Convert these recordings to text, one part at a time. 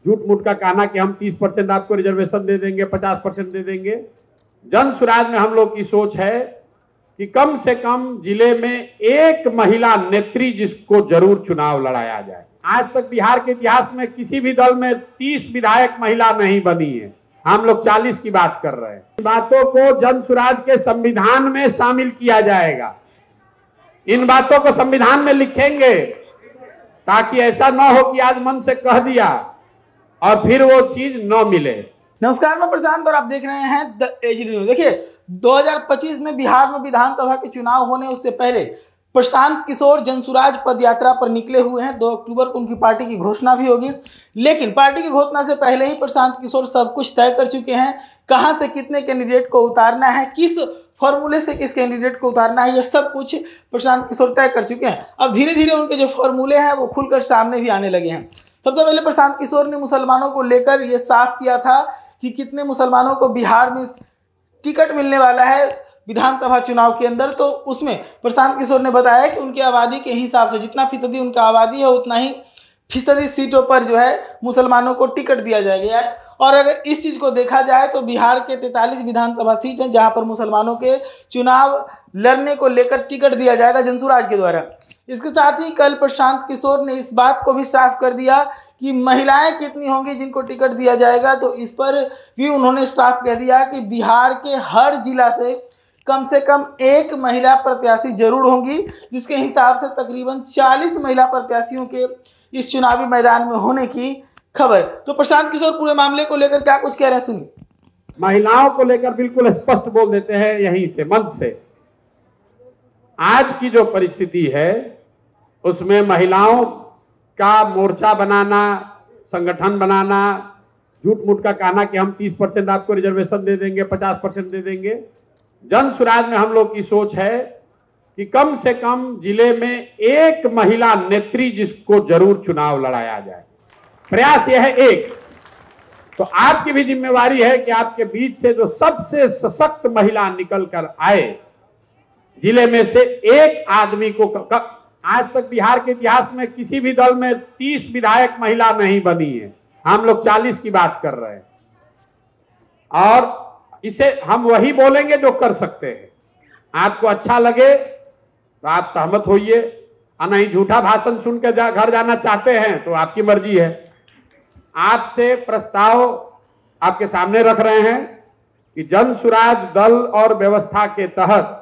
झूठ मूठ का कहना कि हम 30% आपको रिजर्वेशन दे देंगे, 50% दे देंगे। जन स्वराज में हम लोग की सोच है कि कम से कम जिले में एक महिला नेत्री जिसको जरूर चुनाव लड़ाया जाए। आज तक बिहार के इतिहास में किसी भी दल में 30 विधायक महिला नहीं बनी है, हम लोग 40 की बात कर रहे हैं। इन बातों को जन स्वराज के संविधान में शामिल किया जाएगा, इन बातों को संविधान में लिखेंगे ताकि ऐसा ना हो कि आज मन से कह दिया और फिर वो चीज न मिले। नमस्कार, मैं प्रशांत और आप देख रहे हैं द एच न्यूज। देखिए, 2025 में बिहार में विधानसभा के चुनाव होने उससे पहले प्रशांत किशोर जनसुराज पदयात्रा पर निकले हुए हैं। 2 अक्टूबर को उनकी पार्टी की घोषणा भी होगी, लेकिन पार्टी की घोषणा से पहले ही प्रशांत किशोर सब कुछ तय कर चुके हैं। कहां से कितने कैंडिडेट को उतारना है, किस फॉर्मूले से किस कैंडिडेट को उतारना है, यह सब कुछ प्रशांत किशोर तय कर चुके हैं। अब धीरे धीरे उनके जो फॉर्मूले हैं वो खुलकर सामने भी आने लगे हैं। सबसे पहले प्रशांत किशोर ने मुसलमानों को लेकर यह साफ किया था कि कितने मुसलमानों को बिहार में टिकट मिलने वाला है विधानसभा चुनाव के अंदर। तो उसमें प्रशांत किशोर ने बताया कि उनकी आबादी के हिसाब से जितना फीसदी उनका आबादी है उतना ही फीसदी सीटों पर जो है मुसलमानों को टिकट दिया जाएगा। और अगर इस चीज़ को देखा जाए तो बिहार के 43 विधानसभा सीट हैं जहां पर मुसलमानों के चुनाव लड़ने को लेकर टिकट दिया जाएगा जनसुराज के द्वारा। इसके साथ ही कल प्रशांत किशोर ने इस बात को भी साफ कर दिया कि महिलाएं कितनी होंगी जिनको टिकट दिया जाएगा। तो इस पर भी उन्होंने साफ कह दिया कि बिहार के हर जिला से कम एक महिला प्रत्याशी जरूर होंगी, जिसके हिसाब से तकरीबन 40 महिला प्रत्याशियों के इस चुनावी मैदान में होने की खबर। तो प्रशांत किशोर पूरे मामले को लेकर क्या कुछ कह रहे हैं, सुनिए। महिलाओं को लेकर बिल्कुल स्पष्ट बोल देते हैं यहीं से, मंच से। आज की जो परिस्थिति है उसमें महिलाओं का मोर्चा बनाना, संगठन बनाना, झूठ मूठ का कहना कि हम 30% आपको रिजर्वेशन दे देंगे, 50% दे देंगे। जन स्वराज में हम लोग की सोच है कि कम से कम जिले में एक महिला नेत्री जिसको जरूर चुनाव लड़ाया जाए। प्रयास यह है एक। तो आपकी भी जिम्मेवारी है कि आपके बीच से जो सबसे सशक्त महिला निकल कर आए, जिले में से एक आदमी को। आज तक बिहार के इतिहास में किसी भी दल में 30 विधायक महिला नहीं बनी है, हम लोग 40 की बात कर रहे हैं। और इसे हम वही बोलेंगे जो कर सकते हैं। आपको अच्छा लगे तो आप सहमत होइए, और नहीं झूठा भाषण सुन के घर जाना चाहते हैं तो आपकी मर्जी है। आपसे प्रस्ताव आपके सामने रख रहे हैं कि जन स्वराज दल और व्यवस्था के तहत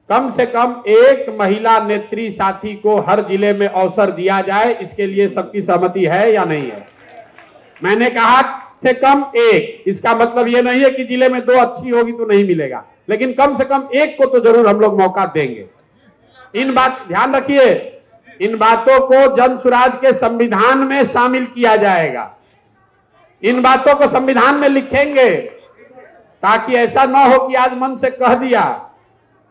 कम से कम एक महिला नेत्री साथी को हर जिले में अवसर दिया जाए। इसके लिए सबकी सहमति है या नहीं है? मैंने कहा से कम एक, इसका मतलब यह नहीं है कि जिले में 2 अच्छी होगी तो नहीं मिलेगा, लेकिन कम से कम एक को तो जरूर हम लोग मौका देंगे। इन बात ध्यान रखिए, इन बातों को जन स्वराज के संविधान में शामिल किया जाएगा, इन बातों को संविधान में लिखेंगे ताकि ऐसा ना हो कि आज मन से कह दिया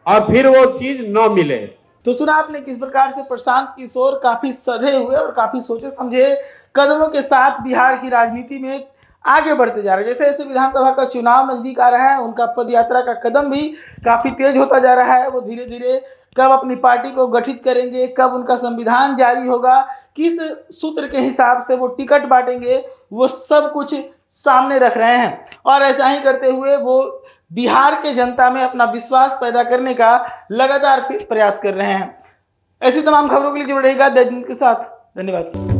और फिर वो चीज न मिले। तो सुना आपने किस प्रकार से प्रशांत किशोर काफी सधे हुए और काफी सोचे समझे कदमों के साथ बिहार की राजनीति में आगे बढ़ते जा रहे हैं। जैसे जैसे विधानसभा का चुनाव नजदीक आ रहा है, उनका पदयात्रा का कदम भी काफी तेज होता जा रहा है। वो धीरे धीरे कब अपनी पार्टी को गठित करेंगे, कब उनका संविधान जारी होगा, किस सूत्र के हिसाब से वो टिकट बांटेंगे, वो सब कुछ सामने रख रहे हैं। और ऐसा ही करते हुए वो बिहार के जनता में अपना विश्वास पैदा करने का लगातार प्रयास कर रहे हैं। ऐसी तमाम खबरों के लिए जुड़े रहिएगा द न्यूज़ के साथ। धन्यवाद।